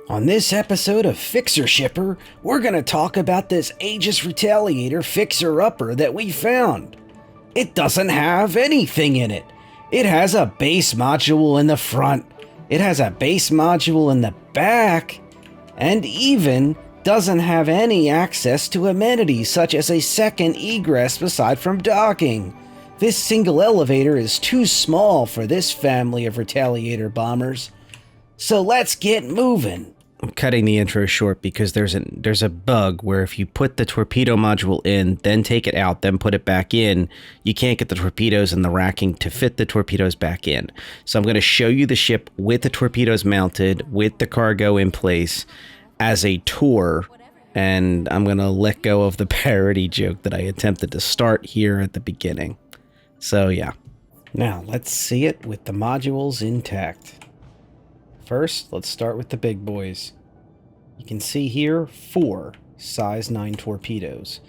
On this episode of Fixer Shipper, we're gonna talk about this Aegis Retaliator fixer-upper that we found. It doesn't have anything in it. It has a base module in the front, it has a base module in the back, and even doesn't have any access to amenities such as a second egress aside from docking. This single elevator is too small for this family of Retaliator bombers. So let's get moving. I'm cutting the intro short because there's a bug where if you put the torpedo module in, then take it out, then put it back in, you can't get the torpedoes and the racking to fit the torpedoes back in. So I'm going to show you the ship with the torpedoes mounted, with the cargo in place as a tour, and I'm going to let go of the parody joke that I attempted to start here at the beginning. So yeah. Now let's see it with the modules intact. First, let's start with the big boys. You can see here 4 size 9 torpedoes.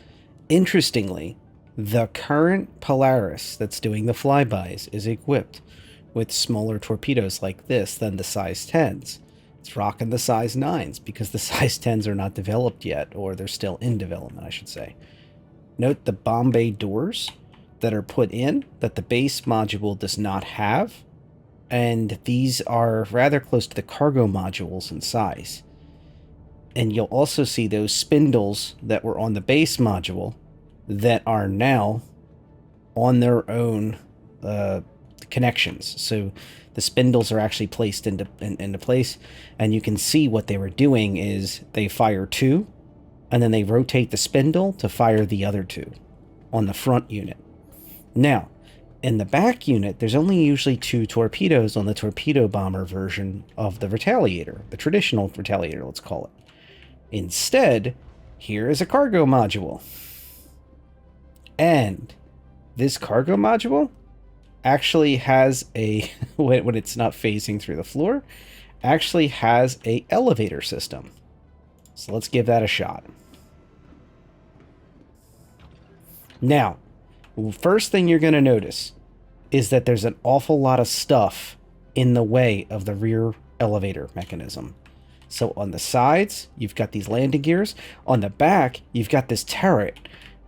Interestingly, the current Polaris that's doing the flybys is equipped with smaller torpedoes like this than the size 10s. It's rocking the size 9s because the size 10s are not developed yet, or they're still in development, I should say. Note the bomb bay doors that are put in that the base module does not have. And these are rather close to the cargo modules in size. And you'll also see those spindles that were on the base module that are now on their own connections. So the spindles are actually placed into place, and you can see what they were doing is they fire 2, and then they rotate the spindle to fire the other 2 on the front unit. Now, in the back unit, there's only usually 2 torpedoes on the torpedo bomber version of the Retaliator, the traditional Retaliator, let's call it. Instead, here is a cargo module. And this cargo module actually has a, when it's not phasing through the floor, actually has a elevator system. So let's give that a shot. Now, first thing you're going to notice is that there's an awful lot of stuff in the way of the rear elevator mechanism. So on the sides, you've got these landing gears. On the back, you've got this turret.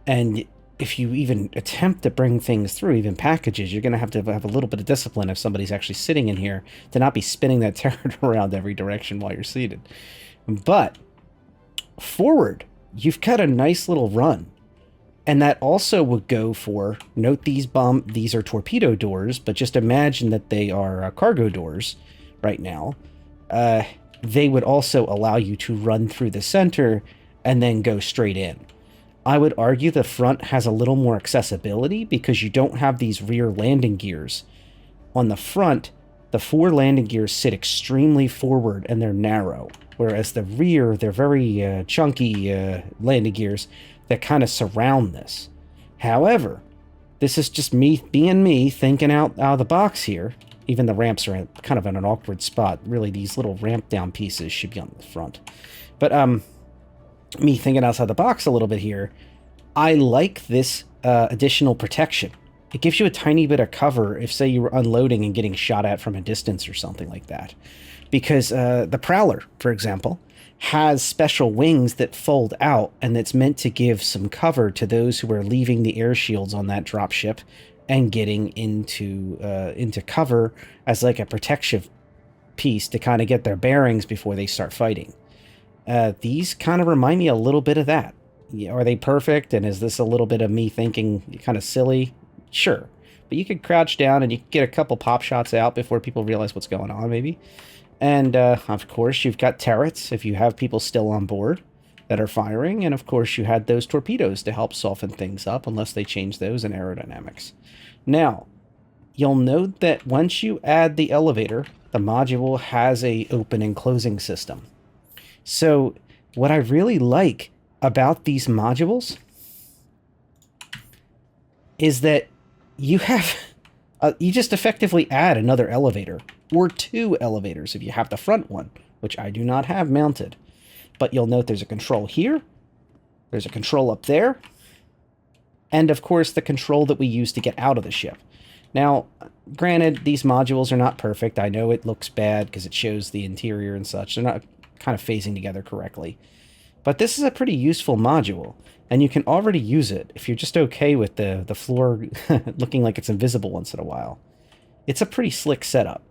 And if you even attempt to bring things through, even packages, you're going to have a little bit of discipline if somebody's actually sitting in here to not be spinning that turret around every direction while you're seated. But forward, you've got a nice little run. And that also would go for, note these are torpedo doors, but just imagine that they are cargo doors right now. They would also allow you to run through the center and then go straight in. I would argue the front has a little more accessibility because you don't have these rear landing gears. On the front, the 4 landing gears sit extremely forward and they're narrow, whereas the rear, they're very chunky landing gears that kind of surround this. However, this is just me being me, thinking out of the box here. Even the ramps are kind of in an awkward spot. Really, these little ramp down pieces should be on the front. But me thinking outside the box a little bit here, I like this additional protection. It gives you a tiny bit of cover if, say, you were unloading and getting shot at from a distance or something like that. Because the Prowler, for example, has special wings that fold out, and that's meant to give some cover to those who are leaving the air shields on that dropship and getting into cover as like a protection piece to kind of get their bearings before they start fighting. These kind of remind me a little bit of that. Are they perfect? And is this a little bit of me thinking kind of silly? Sure. But you could crouch down and you could get a couple pop shots out before people realize what's going on, maybe. And, of course, you've got turrets if you have people still on board that are firing. And, of course, you had those torpedoes to help soften things up unless they change those in aerodynamics. Now, you'll note that once you add the elevator, the module has a open and closing system. So what I really like about these modules is that you have... you just effectively add another elevator, or 2 elevators if you have the front one, which I do not have mounted. But you'll note there's a control here, there's a control up there, and of course the control that we use to get out of the ship. Now, granted, these modules are not perfect. I know it looks bad because it shows the interior and such. They're not kind of phasing together correctly. But this is a pretty useful module, and you can already use it if you're just okay with the floor looking like it's invisible once in a while. It's a pretty slick setup.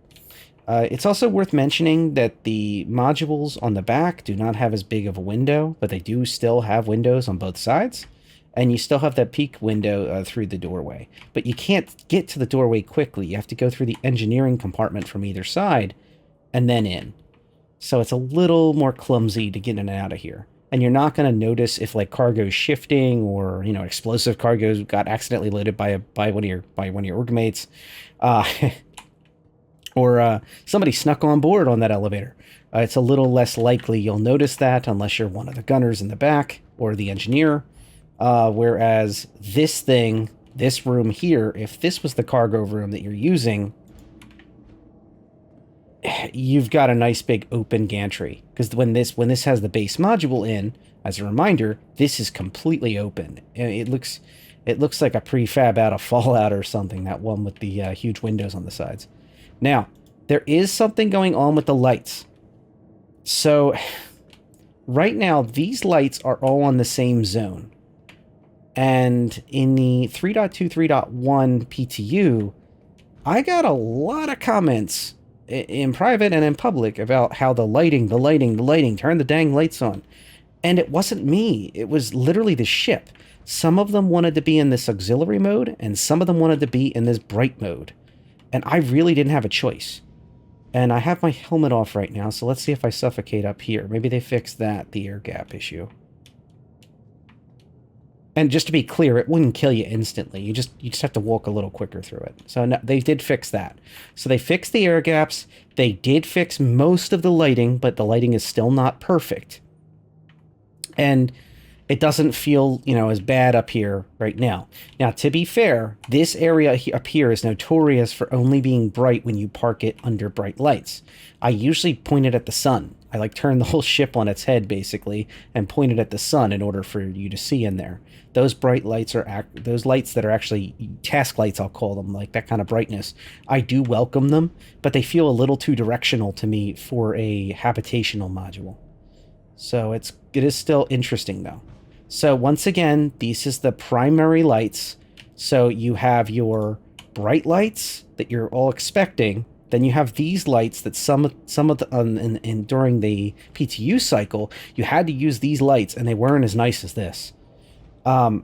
It's also worth mentioning that the modules on the back do not have as big of a window, but they do still have windows on both sides. And you still have that peak window through the doorway. But you can't get to the doorway quickly. You have to go through the engineering compartment from either side and then in. So it's a little more clumsy to get in and out of here. And you're not going to notice if like cargo's shifting or, you know, explosive cargoes got accidentally loaded by one of your orgmates. Or somebody snuck on board on that elevator. It's a little less likely you'll notice that unless you're one of the gunners in the back or the engineer. Whereas this room here, if this was the cargo room that you're using, you've got a nice big open gantry. Because when this has the base module in, as a reminder, this is completely open. It looks like a prefab out of Fallout or something, that one with the huge windows on the sides. Now, there is something going on with the lights. So, right now, these lights are all on the same zone. And in the 3.2, 3.1 PTU, I got a lot of comments in private and in public about how the lighting, turn the dang lights on. And it wasn't me. It was literally the ship. Some of them wanted to be in this auxiliary mode, and some of them wanted to be in this bright mode. And I really didn't have a choice. And I have my helmet off right now, so let's see if I suffocate up here. Maybe they fixed that, the air gap issue. And just to be clear, it wouldn't kill you instantly. You just have to walk a little quicker through it. So no, they did fix that. So they fixed the air gaps. They did fix most of the lighting, but the lighting is still not perfect. And it doesn't feel, you know, as bad up here right now. Now, to be fair, this area up here is notorious for only being bright when you park it under bright lights. I usually point it at the sun. I like turn the whole ship on its head, basically, and point it at the sun in order for you to see in there. Those bright lights are those lights that are actually task lights, I'll call them, like that kind of brightness. I do welcome them, but they feel a little too directional to me for a habitational module. So it is still interesting, though. So once again, this is the primary lights. So you have your bright lights that you're all expecting. Then you have these lights that some of the during the PTU cycle, you had to use these lights, and they weren't as nice as this. And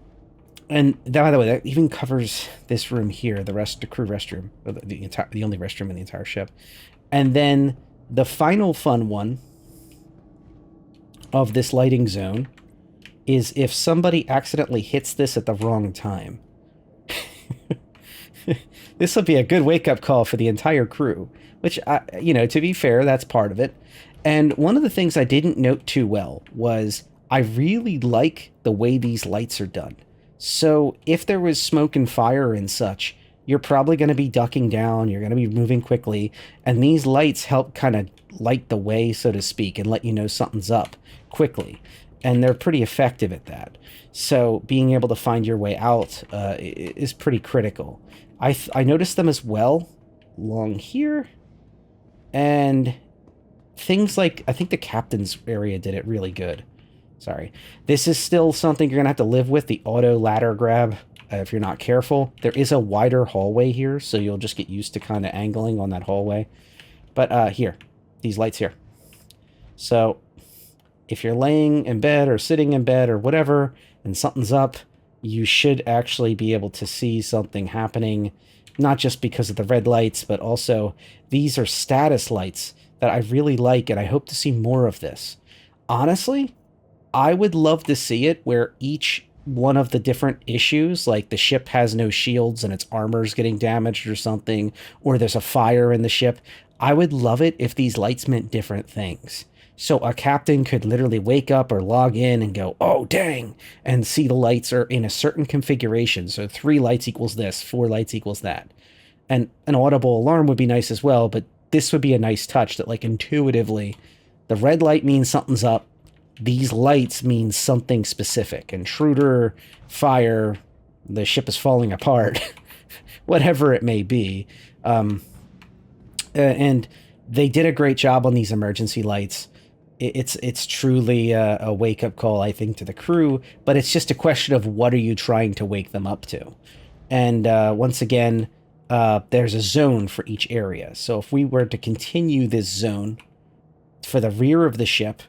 by the way, that even covers this room here, the crew restroom, or the only restroom in the entire ship. And then the final fun one of this lighting zone is if somebody accidentally hits this at the wrong time. This will be a good wake-up call for the entire crew, which, you know, to be fair, that's part of it. And one of the things I didn't note too well was I really like the way these lights are done. So if there was smoke and fire and such, you're probably going to be ducking down, you're going to be moving quickly, and these lights help kind of light the way, so to speak, and let you know something's up quickly. And they're pretty effective at that. So being able to find your way out is pretty critical. I noticed them as well along here. And things like, I think the captain's area did it really good. Sorry. This is still something you're going to have to live with, the auto ladder grab, if you're not careful. There is a wider hallway here, so you'll just get used to kind of angling on that hallway. But here, these lights here. So if you're laying in bed or sitting in bed or whatever, and something's up, you should actually be able to see something happening, not just because of the red lights, but also these are status lights that I really like, and I hope to see more of this. Honestly, I would love to see it where each one of the different issues, like the ship has no shields and its armor's getting damaged or something, or there's a fire in the ship, I would love it if these lights meant different things. So a captain could literally wake up or log in and go, oh, dang, and see the lights are in a certain configuration. So 3 lights equals this, 4 lights equals that. And an audible alarm would be nice as well, but this would be a nice touch that, like, intuitively, the red light means something's up. These lights mean something specific. Intruder, fire, the ship is falling apart, whatever it may be. And they did a great job on these emergency lights. it's truly a wake up call, I think, to the crew. But it's just a question of what are you trying to wake them up to. And once again, there's a zone for each area. So if we were to continue this zone for the rear of the ship,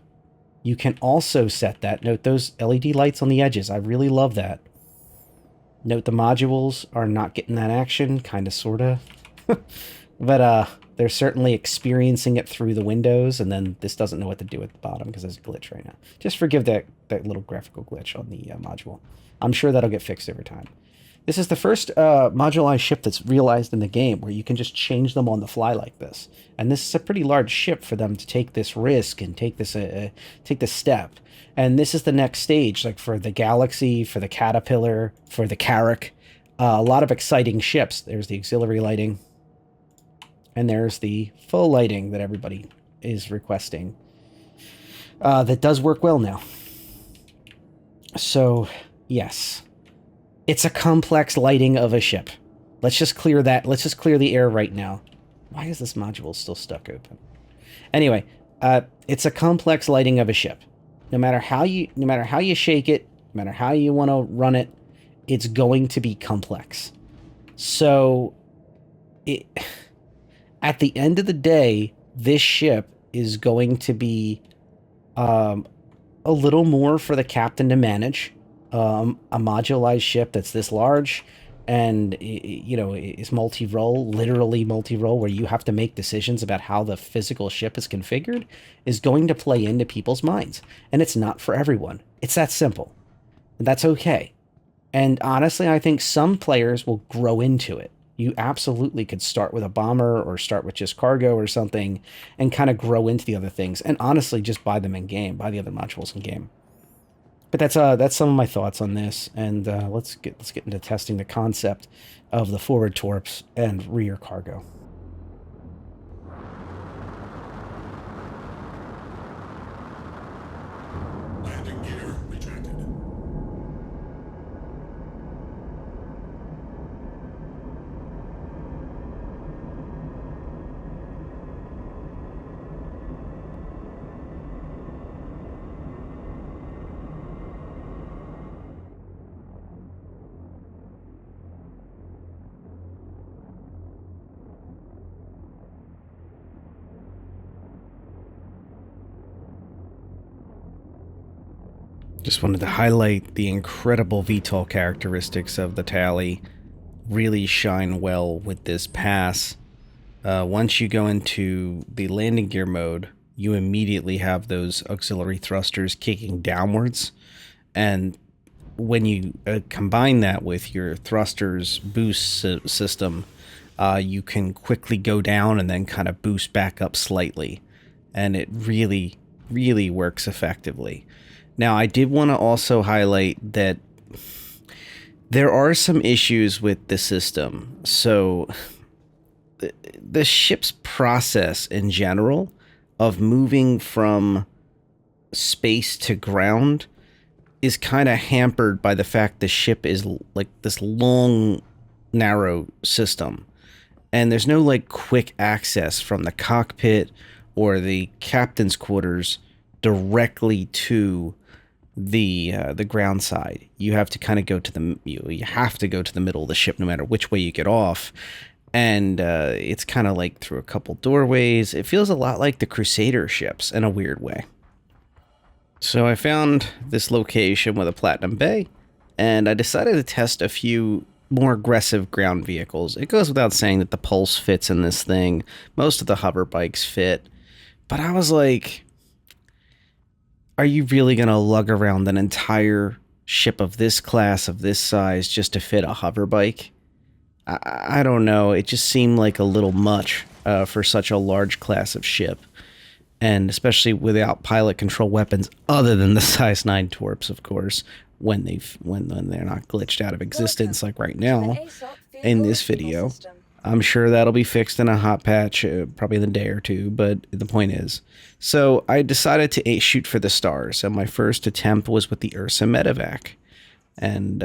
you can also set that. Note those LED lights on the edges. I really love that. Note the modules are not getting that action, kind of, sort of. But they're certainly experiencing it through the windows, and then this doesn't know what to do at the bottom because there's a glitch right now. Just forgive that little graphical glitch on the module. I'm sure that'll get fixed over time. This is the first modularized ship that's realized in the game where you can just change them on the fly like this. And this is a pretty large ship for them to take this risk and take this step. And this is the next stage, like for the Galaxy, for the Caterpillar, for the Carrack. A lot of exciting ships. There's the auxiliary lighting. And there's the full lighting that everybody is requesting. That does work well now. So, yes. It's a complex lighting of a ship. Let's just clear that. Let's just clear the air right now. Why is this module still stuck open? Anyway, it's a complex lighting of a ship. No matter how you shake it, no matter how you want to run it, it's going to be complex. So, at the end of the day, this ship is going to be a little more for the captain to manage. A modularized ship that's this large and, is multi-role, literally multi-role, where you have to make decisions about how the physical ship is configured, is going to play into people's minds. And it's not for everyone. It's that simple. And that's okay. And honestly, I think some players will grow into it. You absolutely could start with a bomber or start with just cargo or something and kind of grow into the other things. And honestly, just buy them in game, buy the other modules in game. But that's some of my thoughts on this, and let's get into testing the concept of the forward torps and rear cargo. Landing gear rejected. Just wanted to highlight the incredible VTOL characteristics of the Tali. Really shine well with this pass. Once you go into the landing gear mode, you immediately have those auxiliary thrusters kicking downwards. And when you combine that with your thrusters boost system, you can quickly go down and then kind of boost back up slightly. And it really, really works effectively. Now, I did want to also highlight that there are some issues with the system. So the ship's process in general of moving from space to ground is kind of hampered by the fact the ship is like this long, narrow system. And there's no like quick access from the cockpit or the captain's quarters directly to the ground side. You have to kind of go to the you have to go to the middle of the ship no matter which way you get off, and it's kind of like through a couple doorways. It feels a lot like the Crusader ships in a weird way. So I found this location with a Platinum Bay, and I decided to test a few more aggressive ground vehicles. It goes without saying that the Pulse fits in this thing. Most of the hover bikes fit, but I was like, are you really going to lug around an entire ship of this class, of this size, just to fit a hover bike? I don't know. It just seemed like a little much for such a large class of ship. And especially without pilot control weapons other than the size 9 Torps, of course, when they're not glitched out of existence like right now in this video. I'm sure that'll be fixed in a hot patch, probably in a day or two, but the point is. So I decided to shoot for the stars, and my first attempt was with the Ursa Medevac. And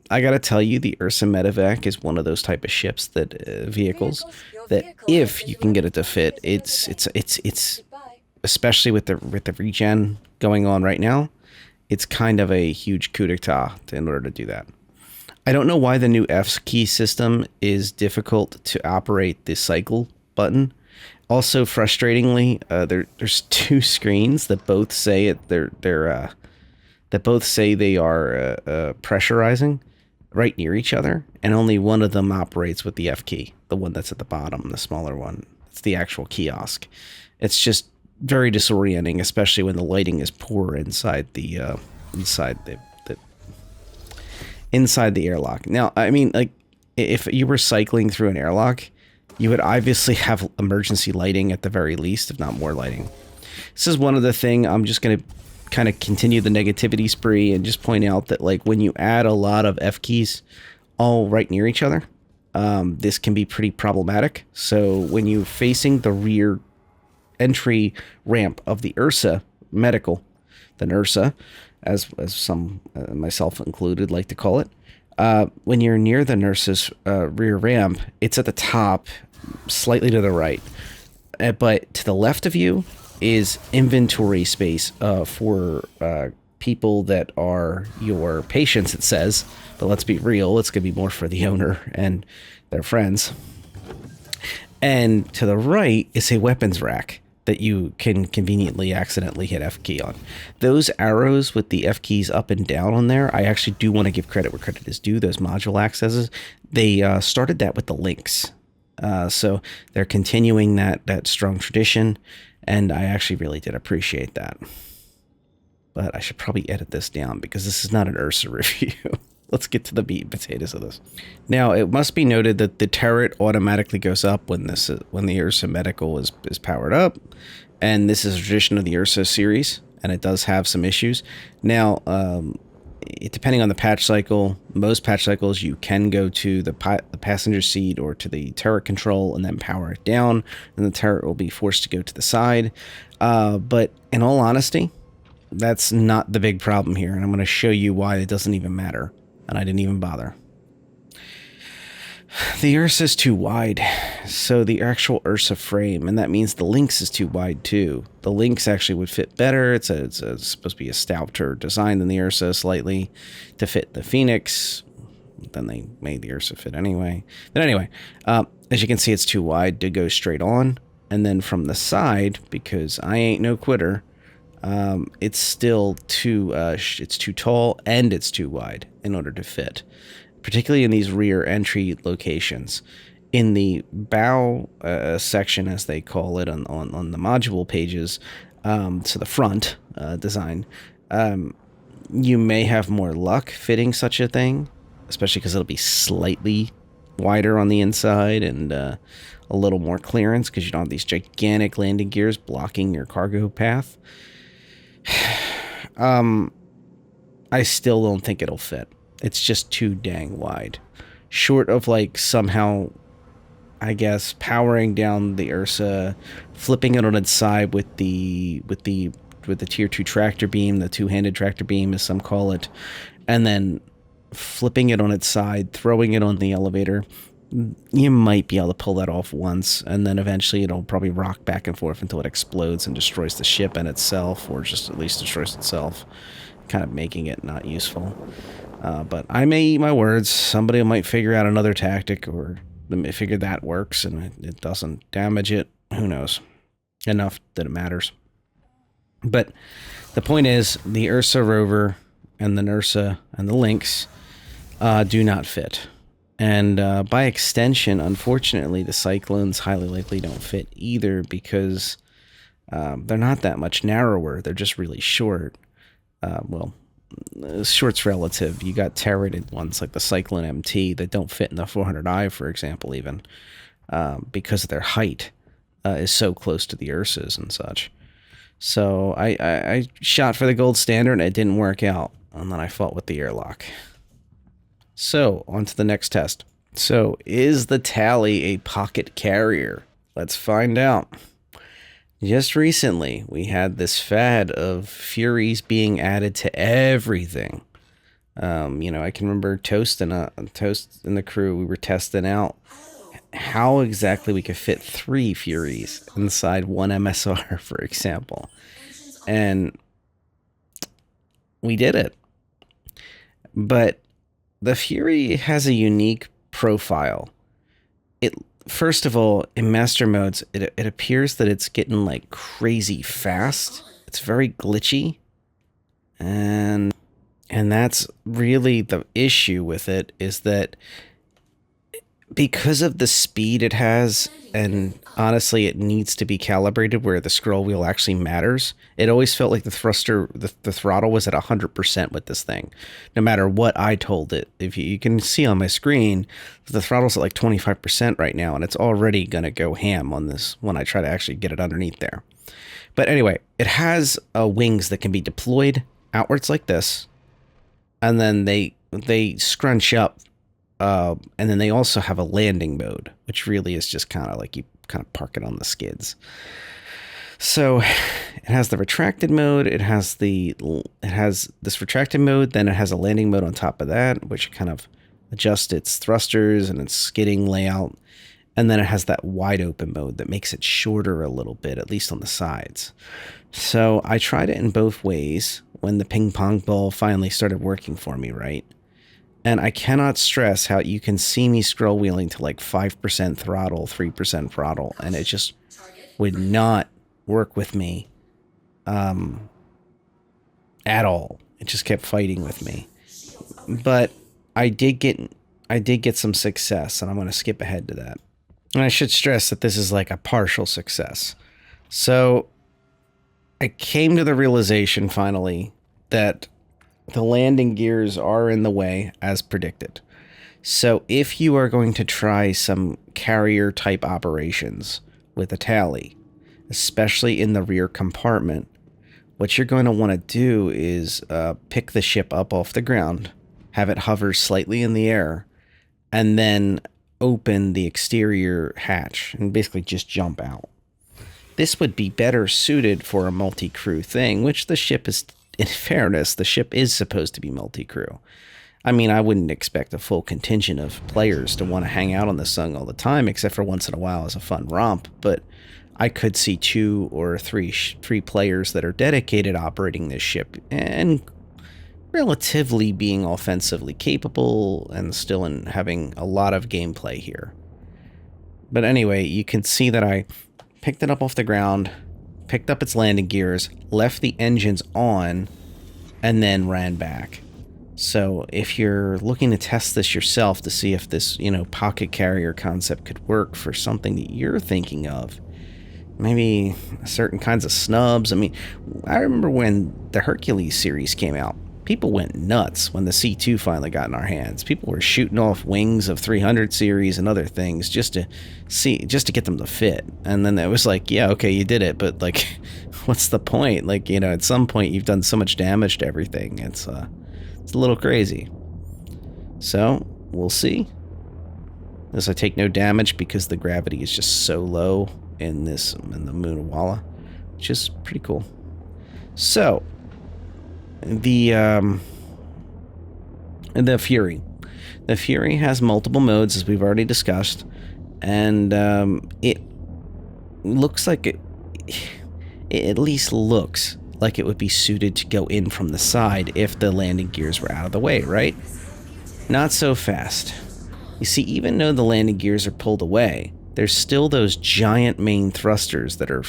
I gotta tell you, the Ursa Medevac is one of those type of ships that vehicles that if you can get it to fit, it's especially with the regen going on right now, it's kind of a huge coup d'etat in order to do that. I don't know why the new F key system is difficult to operate the cycle button. Also, frustratingly, there's two screens that both say they are pressurizing right near each other, and only one of them operates with the F key, the one that's at the bottom, the smaller one. It's the actual kiosk. It's just very disorienting, especially when the lighting is poor inside the airlock. Now, I mean, like, if you were cycling through an airlock, you would obviously have emergency lighting at the very least, if not more lighting. This is one of the things I'm just going to kind of continue the negativity spree and just point out that, like, when you add a lot of F keys all right near each other, this can be pretty problematic. So when you're facing the rear entry ramp of the Ursa medical, the Nursa, as some, myself included, like to call it, when you're near the Nursa's rear ramp, it's at the top, slightly to the right. But to the left of you is inventory space for people that are your patients, it says. But let's be real, it's going to be more for the owner and their friends. And to the right is a weapons rack that you can conveniently accidentally hit F key on. Those arrows with the F keys up and down on there, I actually do want to give credit where credit is due. Those module accesses, they started that with the links. So they're continuing that strong tradition, and I actually really did appreciate that. But I should probably edit this down because this is not an Ursa review. Let's get to the meat and potatoes of this. Now, it must be noted that the turret automatically goes up when the Ursa Medical is powered up, and this is a tradition of the Ursa series, and it does have some issues. Now, depending on the patch cycle, most patch cycles you can go to the passenger seat or to the turret control and then power it down, and the turret will be forced to go to the side. But in all honesty, that's not the big problem here, and I'm going to show you why it doesn't even matter. And I didn't even bother. The Ursa is too wide, so the actual Ursa frame, and that means the Lynx is too wide too. The Lynx actually would fit better. It's supposed to be a stouter design than the Ursa slightly to fit the Phoenix. Then they made the Ursa fit anyway. But anyway, as you can see, it's too wide to go straight on. And then from the side, because I ain't no quitter, it's still it's too tall and it's too wide in order to fit, particularly in these rear entry locations. In the bow section, as they call it on the module pages, to the front design, you may have more luck fitting such a thing, especially because it'll be slightly wider on the inside and a little more clearance because you don't have these gigantic landing gears blocking your cargo path. I still don't think it'll fit. It's just too dang wide. Short of, like, somehow, I guess, powering down the Ursa, flipping it on its side with the tier 2 tractor beam, the two-handed tractor beam as some call it, and then flipping it on its side, throwing it on the elevator. You might be able to pull that off once, and then eventually it'll probably rock back and forth until it explodes and destroys the ship and itself, or just at least destroys itself, kind of making it not useful. But I may eat my words. Somebody might figure out another tactic, or figure that works and it doesn't damage it. Who knows? Enough that it matters. But the point is, the Ursa Rover and the Nursa and the Lynx do not fit. And by extension, unfortunately, the Cyclones highly likely don't fit either because they're not that much narrower. They're just really short. Well, short's relative. You got turreted ones like the Cyclone MT that don't fit in the 400i, for example, even because their height is so close to the Ursas and such. So I shot for the gold standard and it didn't work out. And then I fought with the airlock. So, on to the next test. So, is the Tali a pocket carrier? Let's find out. Just recently, we had this fad of Furies being added to everything. I can remember Toast and the crew, we were testing out how exactly we could fit 3 Furies inside one MSR, for example. And we did it. But the Fury has a unique profile. It first of all, in master modes, it appears that it's getting like crazy fast. It's very glitchy. And that's really the issue with it, is that because of the speed it has, and honestly it needs to be calibrated where the scroll wheel actually matters. It always felt like the thruster, the throttle was at 100% with this thing, no matter what I told it. If you can see on my screen, the throttle's at like 25% right now, and it's already gonna go ham on this when I try to actually get it underneath there. But anyway, it has wings that can be deployed outwards like this, and then they scrunch up. And then they also have a landing mode, which really is just kind of like you kind of park it on the skids. So it has the retracted mode. It has this retracted mode. Then it has a landing mode on top of that, which kind of adjusts its thrusters and its skidding layout. And then it has that wide open mode that makes it shorter a little bit, at least on the sides. So I tried it in both ways when the ping pong ball finally started working for me, right? And I cannot stress how you can see me scroll wheeling to like 5% throttle, 3% throttle, and it just would not work with me at all. It just kept fighting with me. But I did get some success, and I'm going to skip ahead to that. And I should stress that this is like a partial success. So I came to the realization finally that the landing gears are in the way as predicted. So if you are going to try some carrier type operations with a Tali, especially in the rear compartment, what you're going to want to do is pick the ship up off the ground, have it hover slightly in the air, and then open the exterior hatch and basically just jump out. This would be better suited for a multi-crew thing, which the ship is. In fairness, the ship is supposed to be multi-crew. I mean, I wouldn't expect a full contingent of players to want to hang out on this thing all the time, except for once in a while as a fun romp, but I could see 2 or 3 players that are dedicated operating this ship and relatively being offensively capable and still having a lot of gameplay here. But anyway, you can see that I picked it up off the ground, picked up its landing gears, left the engines on, and then ran back. So if you're looking to test this yourself to see if this, pocket carrier concept could work for something that you're thinking of, maybe certain kinds of snubs. I mean, I remember when the Hercules series came out, people went nuts when the C2 finally got in our hands. People were shooting off wings of 300 series and other things just to get them to fit. And then it was like, yeah, okay, you did it, but like, what's the point? Like, at some point you've done so much damage to everything. It's a little crazy. So we'll see. As I take no damage because the gravity is just so low in the Moonawala, which is pretty cool. So the Fury. The Fury has multiple modes, as we've already discussed, and it looks like it at least looks like it would be suited to go in from the side if the landing gears were out of the way, right? Not so fast. You see, even though the landing gears are pulled away, there's still those giant main thrusters that are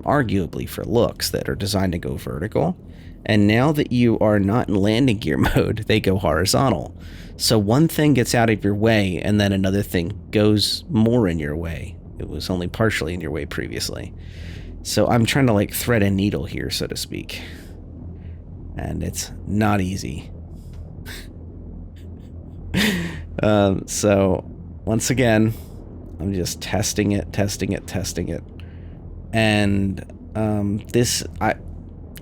arguably for looks, that are designed to go vertical. And now that you are not in landing gear mode, they go horizontal. So one thing gets out of your way, and then another thing goes more in your way. It was only partially in your way previously. So I'm trying to like thread a needle here, so to speak. And it's not easy. So once again, I'm just testing it. And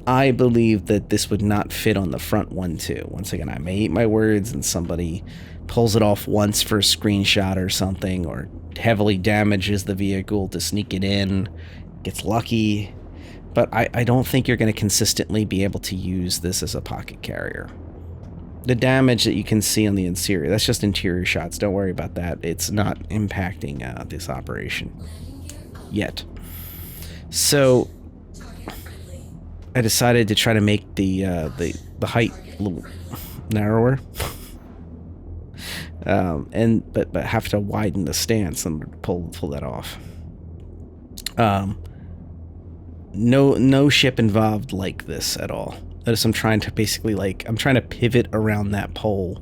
I believe that this would not fit on the front one too. Once again, I may eat my words and somebody pulls it off once for a screenshot or something, or heavily damages the vehicle to sneak it in, gets lucky. But I don't think you're going to consistently be able to use this as a pocket carrier. the damage that you can see on the interior, that's just interior shots. Don't worry about that. It's not impacting this operation yet. So I decided to try to make the height a little narrower, but have to widen the stance and pull that off. No ship involved like this at all. Notice I'm trying to basically I'm trying to pivot around that pole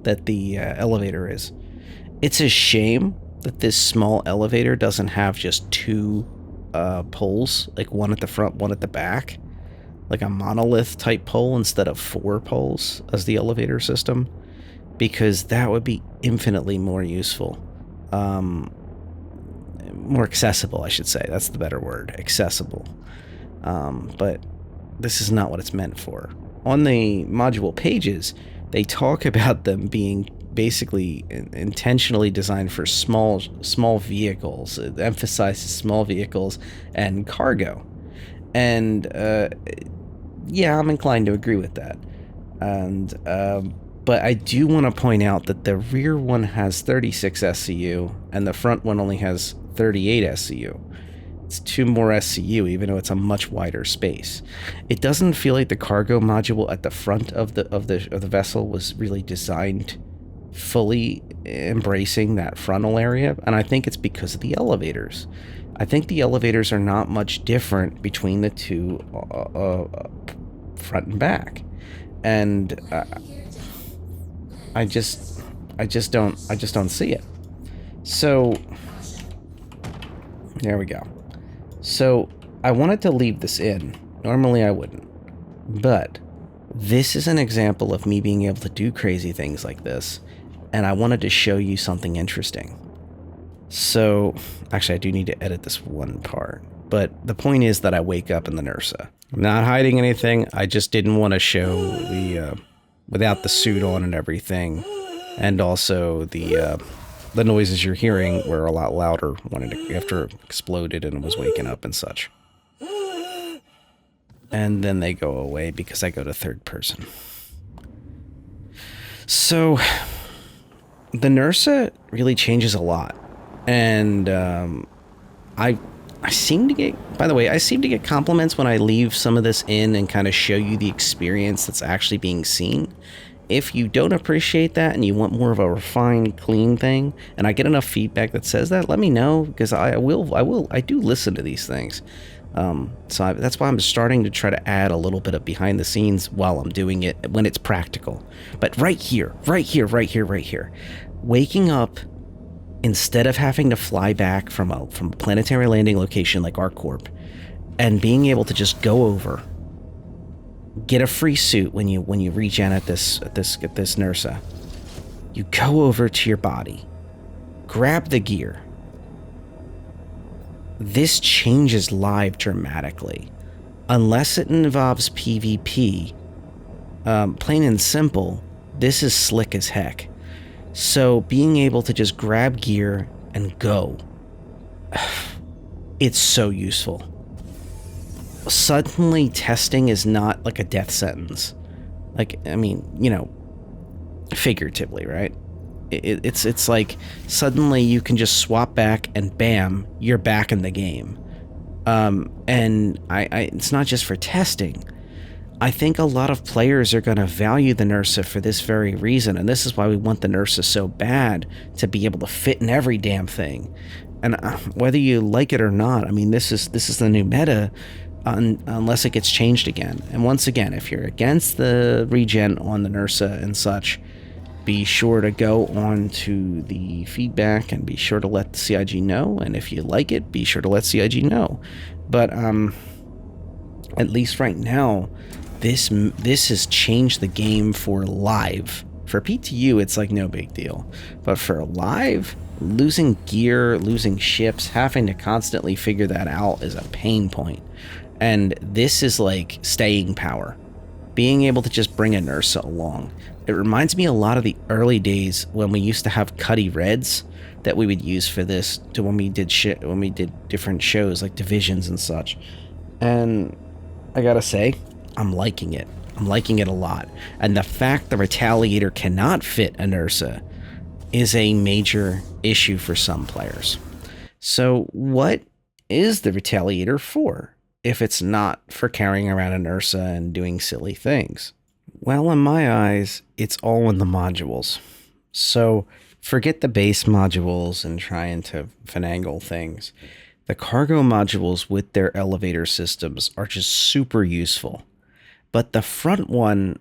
that the elevator is. It's a shame that this small elevator doesn't have just two poles, like one at the front, one at the back, like a monolith type pole instead of 4 poles as the elevator system, because that would be infinitely more useful. More accessible, I should say. That's the better word, accessible. But this is not what it's meant for. On the module pages, they talk about them being basically intentionally designed for small vehicles. It emphasizes small vehicles and cargo. And yeah, I'm inclined to agree with that. And but I do want to point out that the rear one has 36 SCU and the front one only has 38 SCU. It's 2 more SCU, even though it's a much wider space. It doesn't feel like the cargo module at the front of the vessel was really designed fully embracing that frontal area, and I think it's because of the elevators. I think the elevators are not much different between the two front and back, and I just don't see it. So there we go. So I wanted to leave this in. Normally I wouldn't, but this is an example of me being able to do crazy things like this, and I wanted to show you something interesting. So actually I do need to edit this one part, but the point is that I wake up in the Nursa. I'm not hiding anything. I just didn't want to show the without the suit on and everything, and also the noises you're hearing were a lot louder when after it exploded and was waking up and such. And then they go away because I go to third person. So the Nursa really changes a lot, and I seem to get, by the way, I seem to get compliments when I leave some of this in and kind of show you the experience that's actually being seen. If you don't appreciate that and you want more of a refined, clean thing, and I get enough feedback that says that, let me know, because I do listen to these things. That's why I'm starting to try to add a little bit of behind the scenes while I'm doing it when it's practical. But right here, waking up instead of having to fly back from a planetary landing location like ArcCorp, and being able to just go over, get a free suit when you regen at this Nursa. You go over to your body, grab the gear. This changes live dramatically, unless it involves PvP. Plain and simple, this is slick as heck. So being able to just grab gear and go, it's so useful. Suddenly testing is not like a death sentence. Like, I mean, you know, figuratively, right? It's like suddenly you can just swap back and bam, you're back in the game. And it's not just for testing. I think a lot of players are going to value the Nursa for this very reason, and this is why we want the Nursa so bad, to be able to fit in every damn thing. And whether you like it or not, I mean, this is the new meta, unless it gets changed again. And once again, if you're against the regen on the Nursa and such, be sure to go on to the feedback and be sure to let the CIG know. And if you like it, be sure to let CIG know. But at least right now, this has changed the game for live. For PTU, it's like no big deal. But for live, losing gear, losing ships, having to constantly figure that out is a pain point. And this is like staying power. Being able to just bring a Nursa along. It reminds me a lot of the early days when we used to have Cuddy Reds that we would use for this, to when we did different shows like Divisions and such. And I gotta say, I'm liking it. I'm liking it a lot. And the fact the Retaliator cannot fit a Nursa is a major issue for some players. So what is the Retaliator for, if it's not for carrying around a Nursa and doing silly things? Well, in my eyes, it's all in the modules. So forget the base modules and trying to finagle things. The cargo modules with their elevator systems are just super useful. But the front one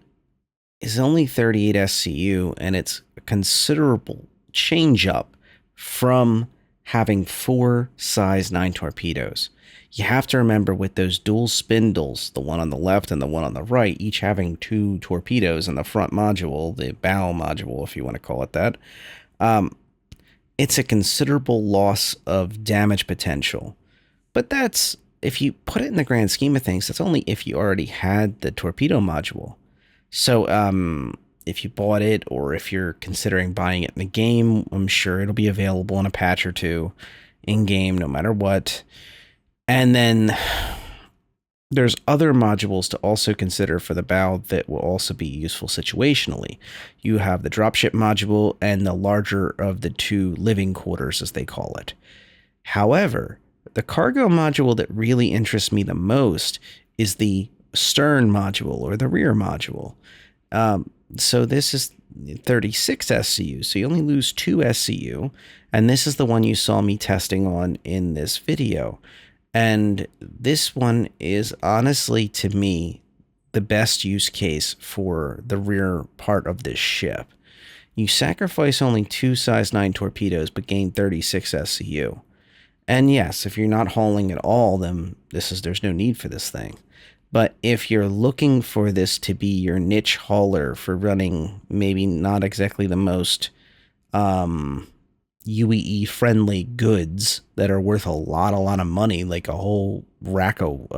is only 38 SCU, and it's a considerable change up from having 4 size 9 torpedoes. You have to remember, with those dual spindles, the one on the left and the one on the right, each having 2 torpedoes in the front module, the bow module, if you want to call it that, it's a considerable loss of damage potential. But that's, if you put it in the grand scheme of things, that's only if you already had the torpedo module. So if you bought it, or if you're considering buying it in the game, I'm sure it'll be available in a patch or two in game, no matter what. And then there's other modules to also consider for the bow that will also be useful situationally. You have the dropship module and the larger of the 2 living quarters, as they call it. However, the cargo module that really interests me the most is the stern module, or the rear module. So this is 36 SCU, so you only lose 2 SCU, and this is the one you saw me testing on in this video. And this one is honestly, to me, the best use case for the rear part of this ship. You sacrifice only 2 size 9 torpedoes, but gain 36 SCU. And yes, if you're not hauling at all, then there's no need for this thing. But if you're looking for this to be your niche hauler for running maybe not exactly the most UEE friendly goods that are worth a lot of money, like a whole rack of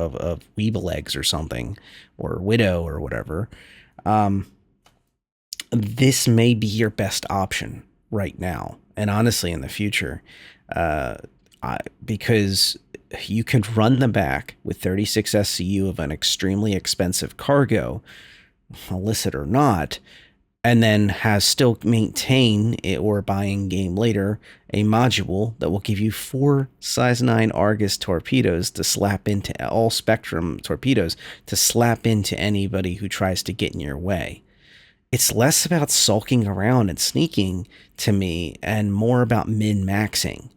Weeble eggs or something, or Widow or whatever, this may be your best option right now, and honestly in the future, because you can run the back with 36 SCU of an extremely expensive cargo, illicit or not, and then still maintain it, or buy in game later, a module that will give you 4 size 9 Argus torpedoes to slap into all Spectrum torpedoes to slap into anybody who tries to get in your way. It's less about sulking around and sneaking to me, and more about min-maxing.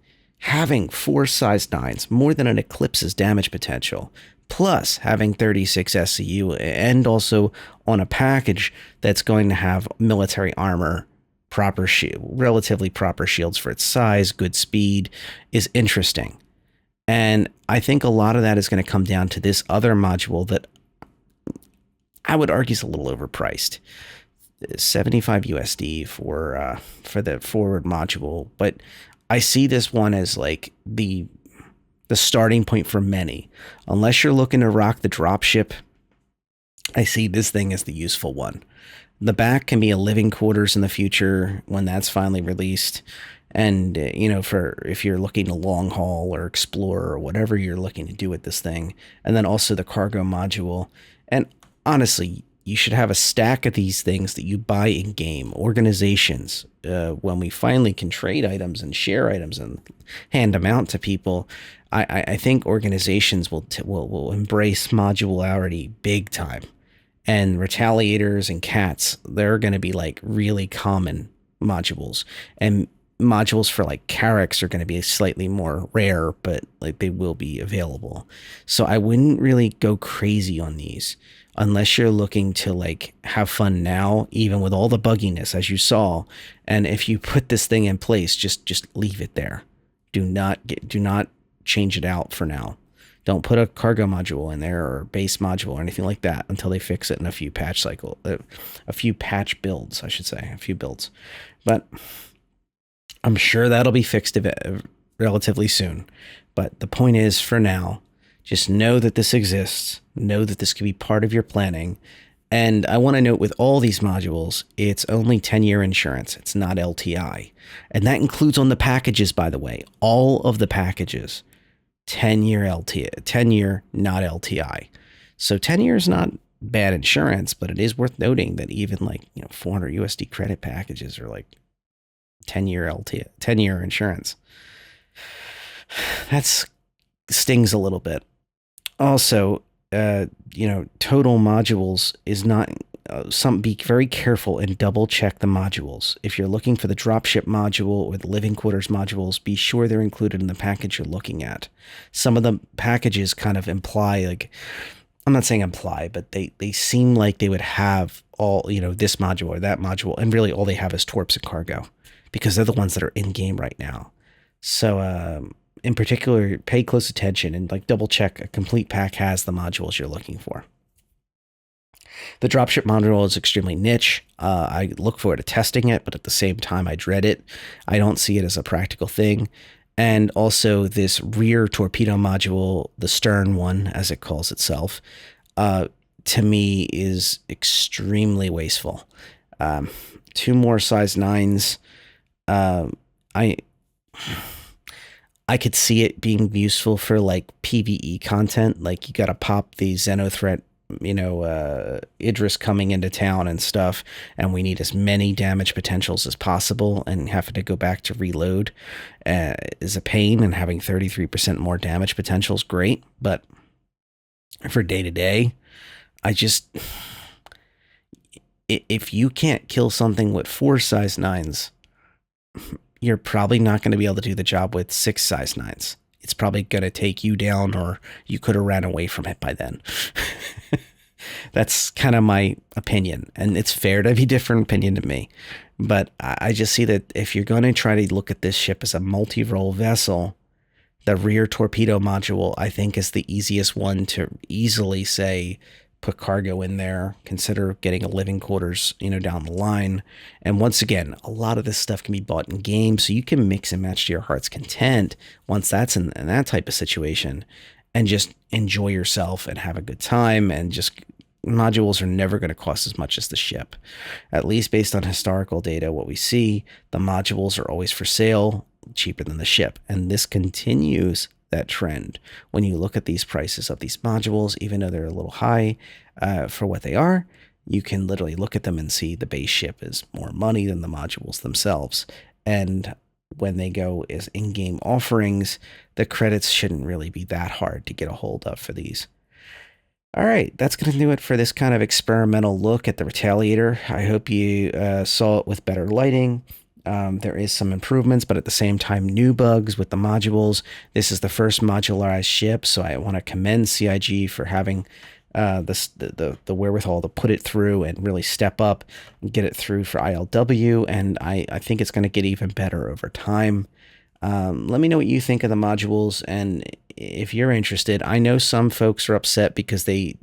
Having 4 size 9s more than an Eclipse's damage potential, plus having 36 SCU, and also on a package that's going to have military armor, relatively proper shields for its size, good speed, is interesting. And I think a lot of that is going to come down to this other module that I would argue is a little overpriced. 75 USD for the forward module, but I see this one as like the starting point for many. Unless you're looking to rock the dropship, I see this thing as the useful one. The back can be a living quarters in the future when that's finally released. And, for if you're looking to long haul or explore or whatever you're looking to do with this thing. And then also the cargo module. And honestly, you should have a stack of these things that you buy in game. Organizations, when we finally can trade items and share items and hand them out to people, I think organizations will embrace modularity big time. And Retaliators and Cats, they're going to be like really common modules. And modules for like Carracks are going to be slightly more rare, but like they will be available. So I wouldn't really go crazy on these unless you're looking to like have fun now, even with all the bugginess as you saw. And if you put this thing in place, just leave it there. Do not change it out for now. Don't put a cargo module in there or base module or anything like that until they fix it in a few patch builds, I should say, a few builds. But I'm sure that'll be fixed relatively soon. But the point is, for now, just know that this exists. Know that this could be part of your planning. And I want to note, with all these modules, it's only 10-year insurance. It's not LTI. And that includes on the packages, by the way. All of the packages, 10-year LTI, 10-year, not LTI. So 10 years, not bad insurance, but it is worth noting that even like 400 USD credit packages are like 10-year 10-year insurance. That stings a little bit. Also, total modules is not be very careful and double check the modules. If you're looking for the dropship module or the living quarters modules, be sure they're included in the package you're looking at. Some of the packages kind of imply, like, I'm not saying imply, but they seem like they would have all, this module or that module, and really all they have is Torps and cargo, because they're the ones that are in game right now. So in particular, pay close attention and like double check a complete pack has the modules you're looking for. The dropship module is extremely niche. I look forward to testing it, but at the same time, I dread it. I don't see it as a practical thing. And also this rear torpedo module, the stern one, as it calls itself, to me is extremely wasteful. 2 more size 9s. I could see it being useful for like PvE content. Like you got to pop the Xenothreat, Idris coming into town and stuff, and we need as many damage potentials as possible, and having to go back to reload is a pain, and having 33% more damage potential is great, but for day to day, if you can't kill something with 4 size 9s, you're probably not going to be able to do the job with 6 size 9s. It's probably going to take you down, or you could have ran away from it by then. That's kind of my opinion, and it's fair to be different opinion to me. But I just see that if you're going to try to look at this ship as a multi-role vessel, the rear torpedo module, I think, is the easiest one to easily say, put cargo in there, consider getting a living quarters, down the line. And once again, a lot of this stuff can be bought in game, so you can mix and match to your heart's content once that's in that type of situation, and just enjoy yourself and have a good time. And just modules are never going to cost as much as the ship. At least based on historical data, what we see, the modules are always for sale, cheaper than the ship. And this continues that trend. When you look at these prices of these modules, even though they're a little high for what they are, you can literally look at them and see the base ship is more money than the modules themselves. And when they go as in-game offerings, the credits shouldn't really be that hard to get a hold of for these. All right, that's going to do it for this kind of experimental look at the Retaliator. I hope you saw it with better lighting. There is some improvements, but at the same time, new bugs with the modules. This is the first modularized ship, so I want to commend CIG for having the wherewithal to put it through and really step up and get it through for ILW, and I think it's going to get even better over time. Let me know what you think of the modules, and if you're interested. I know some folks are upset because the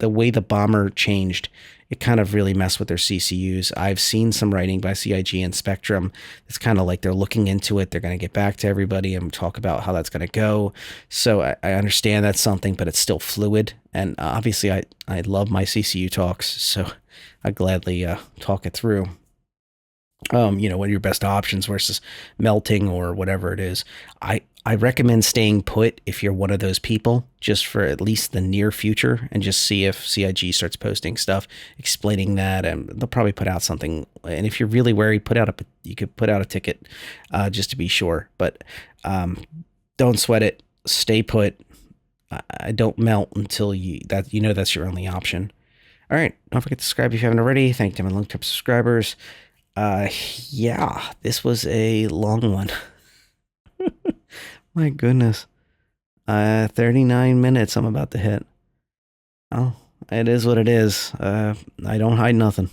way the bomber changed, it kind of really messed with their CCUs. I've seen some writing by CIG and Spectrum. It's kind of like they're looking into it. They're going to get back to everybody and talk about how that's going to go. So I understand that's something, but it's still fluid. And obviously I love my CCU talks, so I gladly talk it through. What are your best options versus melting or whatever it is. I recommend staying put if you're one of those people, just for at least the near future, and just see if CIG starts posting stuff explaining that, and they'll probably put out something. And if you're really worried, you could put out a ticket just to be sure. But don't sweat it. Stay put. I don't melt until that's your only option. All right, don't forget to subscribe if you haven't already. Thank you to my long-term subscribers. Yeah, this was a long one. My goodness. 39 minutes I'm about to hit. Oh, it is what it is. I don't hide nothing.